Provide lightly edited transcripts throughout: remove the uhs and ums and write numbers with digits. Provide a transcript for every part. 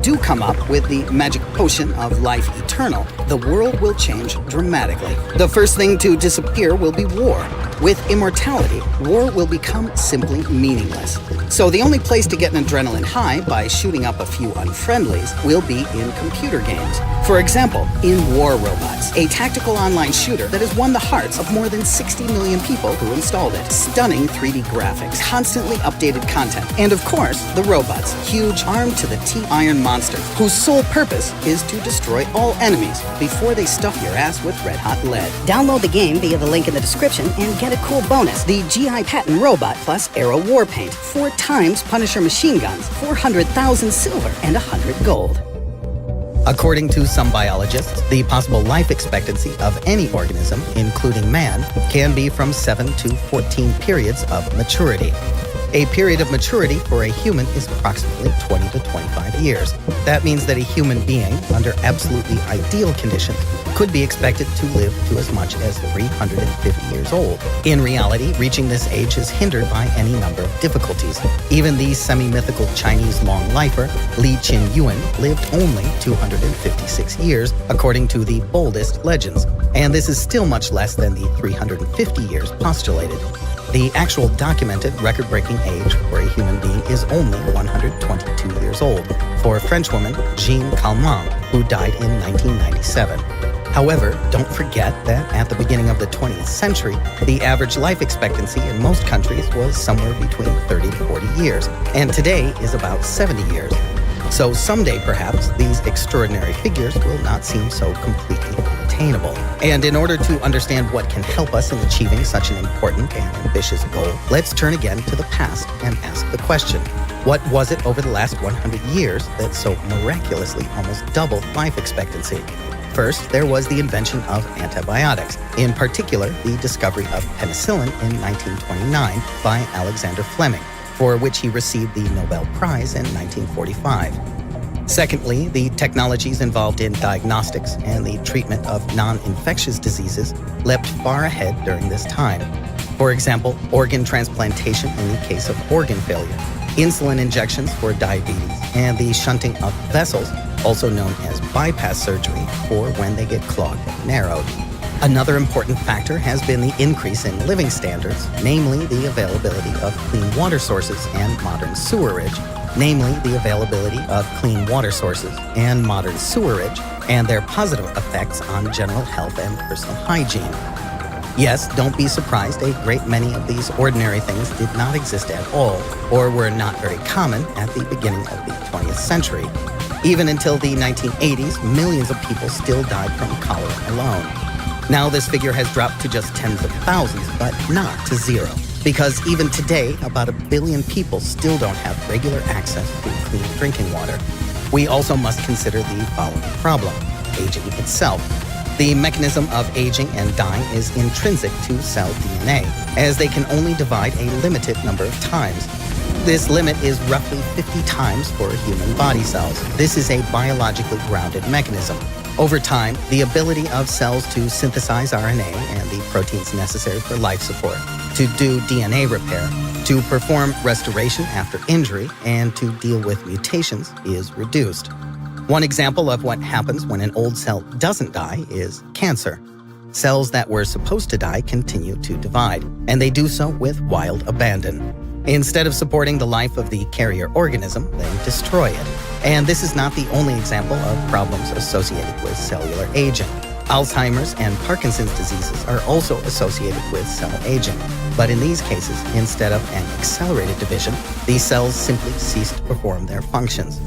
do come up with the magic potion of life eternal, the world will change dramatically. The first thing to disappear will be war. With immortality, war will become simply meaningless. So the only place to get an adrenaline high by shooting up a few unfriendlies will be in computer games. For example, in War Robots, a tactical online shooter that has won the hearts of more than 60 million people who installed it. Stunning 3D graphics, constantly updated content, and of course, the robots, huge armed-to-the-teeth iron monsters, whose sole purpose is to destroy all enemies before they stuff your ass with red-hot lead. Download the game via the link in the description and get a cool bonus. The GI Patton Robot plus Aero War Paint. 4 times Punisher machine guns, 400,000 silver, and 100 gold. According to some biologists, the possible life expectancy of any organism, including man, can be from 7 to 14 periods of maturity. A period of maturity for a human is approximately 20 to 25 years. That means that a human being, under absolutely ideal conditions, could be expected to live to as much as 350 years old. In reality, reaching this age is hindered by any number of difficulties. Even the semi-mythical Chinese long lifer, Li Qin-yuan, lived only 256 years, according to the boldest legends. And this is still much less than the 350 years postulated. The actual documented record-breaking age for a human being is only 122 years old, for a Frenchwoman, Jeanne Calment, who died in 1997. However, don't forget that at the beginning of the 20th century, the average life expectancy in most countries was somewhere between 30 to 40 years, and today is about 70 years. So someday, perhaps, these extraordinary figures will not seem so completely unattainable. And in order to understand what can help us in achieving such an important and ambitious goal, let's turn again to the past and ask the question, what was it over the last 100 years that so miraculously almost doubled life expectancy? First, there was the invention of antibiotics, in particular, the discovery of penicillin in 1929 by Alexander Fleming, for which he received the Nobel Prize in 1945. Secondly, the technologies involved in diagnostics and the treatment of non-infectious diseases leapt far ahead during this time. For example, organ transplantation in the case of organ failure, insulin injections for diabetes, and the shunting of vessels, also known as bypass surgery, for when they get clogged and narrowed. Another important factor has been the increase in living standards, namely the availability of clean water sources and modern sewerage, and their positive effects on general health and personal hygiene. Yes, don't be surprised, a great many of these ordinary things did not exist at all, or were not very common at the beginning of the 20th century. Even until the 1980s, millions of people still died from cholera alone. Now this figure has dropped to just tens of thousands, but not to zero. Because even today, about 1 billion people still don't have regular access to clean drinking water. We also must consider the following problem: aging itself. The mechanism of aging and dying is intrinsic to cell DNA, as they can only divide a limited number of times. This limit is roughly 50 times for human body cells. This is a biologically grounded mechanism. Over time, the ability of cells to synthesize RNA and the proteins necessary for life support, to do DNA repair, to perform restoration after injury, and to deal with mutations is reduced. One example of what happens when an old cell doesn't die is cancer. Cells that were supposed to die continue to divide, and they do so with wild abandon. Instead of supporting the life of the carrier organism, they destroy it. And this is not the only example of problems associated with cellular aging. Alzheimer's and Parkinson's diseases are also associated with cell aging. But in these cases, instead of an accelerated division, these cells simply cease to perform their functions.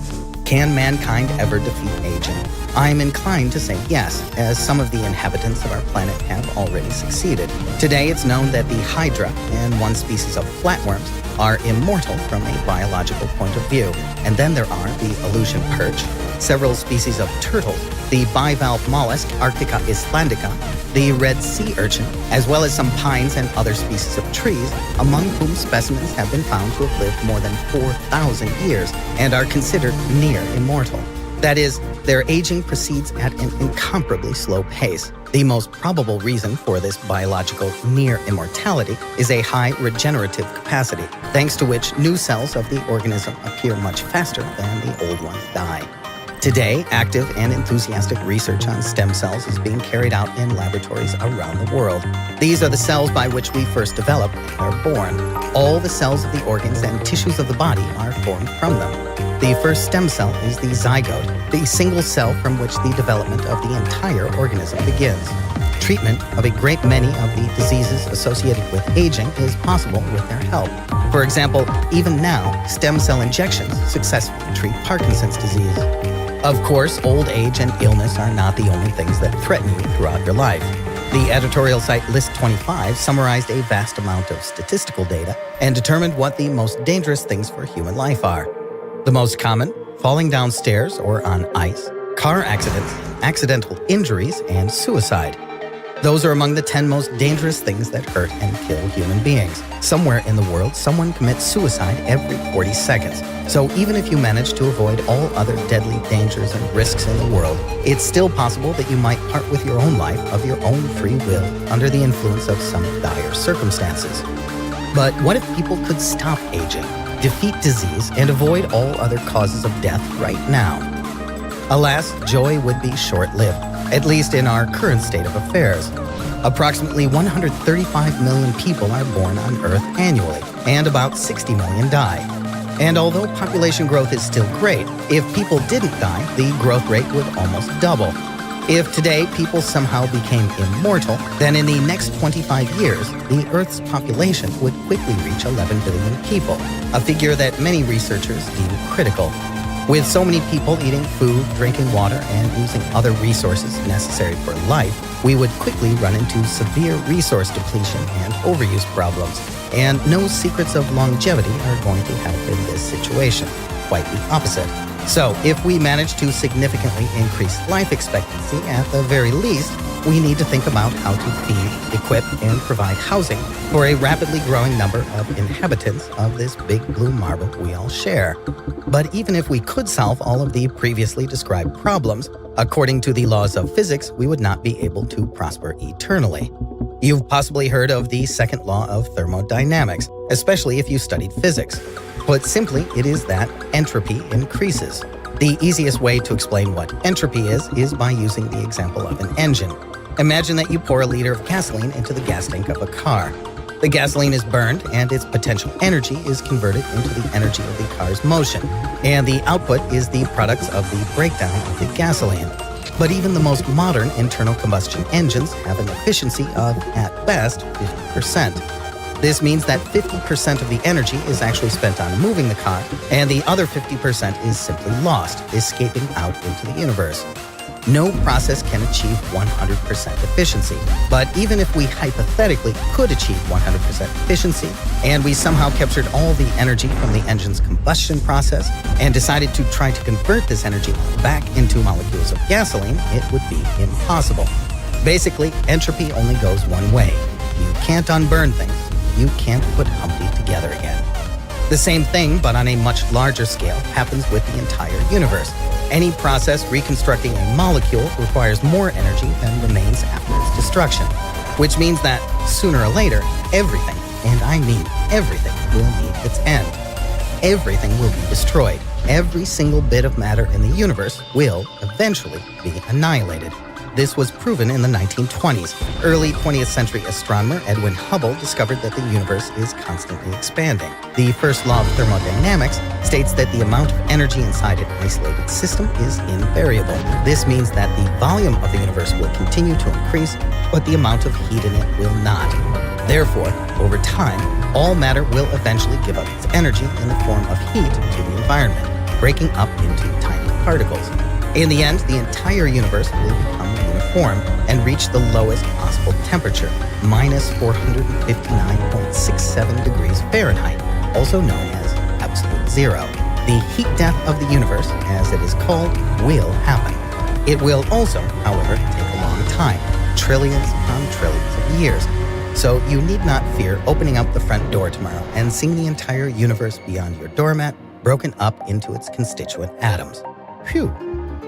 Can mankind ever defeat aging? I'm inclined to say yes, as some of the inhabitants of our planet have already succeeded. Today, it's known that the Hydra and one species of flatworms are immortal from a biological point of view. And then there are the Aleutian perch, several species of turtles, the bivalve mollusk Arctica islandica, the red sea urchin, as well as some pines and other species of trees, among whom specimens have been found to have lived more than 4,000 years and are considered near immortal. That is, their aging proceeds at an incomparably slow pace. The most probable reason for this biological near immortality is a high regenerative capacity, thanks to which new cells of the organism appear much faster than the old ones die. Today, active and enthusiastic research on stem cells is being carried out in laboratories around the world. These are the cells by which we first develop and are born. All the cells of the organs and tissues of the body are formed from them. The first stem cell is the zygote, the single cell from which the development of the entire organism begins. Treatment of a great many of the diseases associated with aging is possible with their help. For example, even now, stem cell injections successfully treat Parkinson's disease. Of course, old age and illness are not the only things that threaten you throughout your life. The editorial site List25 summarized a vast amount of statistical data and determined what the most dangerous things for human life are. The most common, falling down stairs or on ice, car accidents, accidental injuries, and suicide. Those are among the 10 most dangerous things that hurt and kill human beings. Somewhere in the world, someone commits suicide every 40 seconds. So even if you manage to avoid all other deadly dangers and risks in the world, it's still possible that you might part with your own life of your own free will under the influence of some dire circumstances. But what if people could stop aging, defeat disease, and avoid all other causes of death right now? Alas, joy would be short-lived, at least in our current state of affairs. Approximately 135 million people are born on Earth annually, and about 60 million die. And although population growth is still great, if people didn't die, the growth rate would almost double. If today people somehow became immortal, then in the next 25 years, the Earth's population would quickly reach 11 billion people, a figure that many researchers deem critical. With so many people eating food, drinking water, and using other resources necessary for life, we would quickly run into severe resource depletion and overuse problems. And no secrets of longevity are going to help in this situation. Quite the opposite. So, if we manage to significantly increase life expectancy, at the very least, we need to think about how to feed, equip, and provide housing for a rapidly growing number of inhabitants of this big blue marble we all share. But even if we could solve all of the previously described problems, according to the laws of physics, we would not be able to prosper eternally. You've possibly heard of the second law of thermodynamics, especially if you studied physics. Put simply, it is that entropy increases. The easiest way to explain what entropy is by using the example of an engine. Imagine that you pour a liter of gasoline into the gas tank of a car. The gasoline is burned, and its potential energy is converted into the energy of the car's motion, and the output is the products of the breakdown of the gasoline. But even the most modern internal combustion engines have an efficiency of, at best, 50%. This means that 50% of the energy is actually spent on moving the car, and the other 50% is simply lost, escaping out into the universe. No process can achieve 100% efficiency, but even if we hypothetically could achieve 100% efficiency, and we somehow captured all the energy from the engine's combustion process and decided to try to convert this energy back into molecules of gasoline, it would be impossible. Basically, entropy only goes one way. You can't unburn things. You can't put Humpty together again. The same thing, but on a much larger scale, happens with the entire universe. Any process reconstructing a molecule requires more energy than remains after its destruction, which means that sooner or later, everything, and I mean everything, will meet its end. Everything will be destroyed. Every single bit of matter in the universe will eventually be annihilated. This was proven in the 1920s. Early 20th century astronomer Edwin Hubble discovered that the universe is constantly expanding. The first law of thermodynamics states that the amount of energy inside an isolated system is invariable. This means that the volume of the universe will continue to increase, but the amount of heat in it will not. Therefore, over time, all matter will eventually give up its energy in the form of heat to the environment, breaking up into tiny particles. In the end, the entire universe will become uniform and reach the lowest possible temperature, minus 459.67 degrees Fahrenheit, also known as absolute zero. The heat death of the universe, as it is called, will happen. It will also, however, take a long time, trillions upon trillions of years. So you need not fear opening up the front door tomorrow and seeing the entire universe beyond your doormat broken up into its constituent atoms. Phew!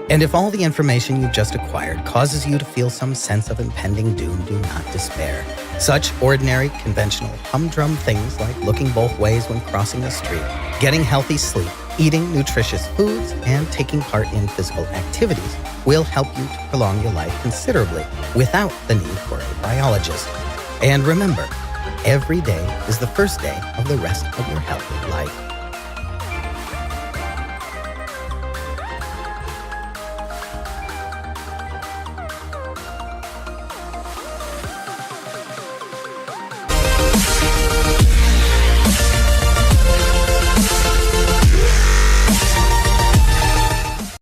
And if all the information you've just acquired causes you to feel some sense of impending doom, do not despair. Such ordinary, conventional, humdrum things like looking both ways when crossing the street, getting healthy sleep, eating nutritious foods, and taking part in physical activities will help you to prolong your life considerably without the need for a biologist. And remember, every day is the first day of the rest of your healthy life.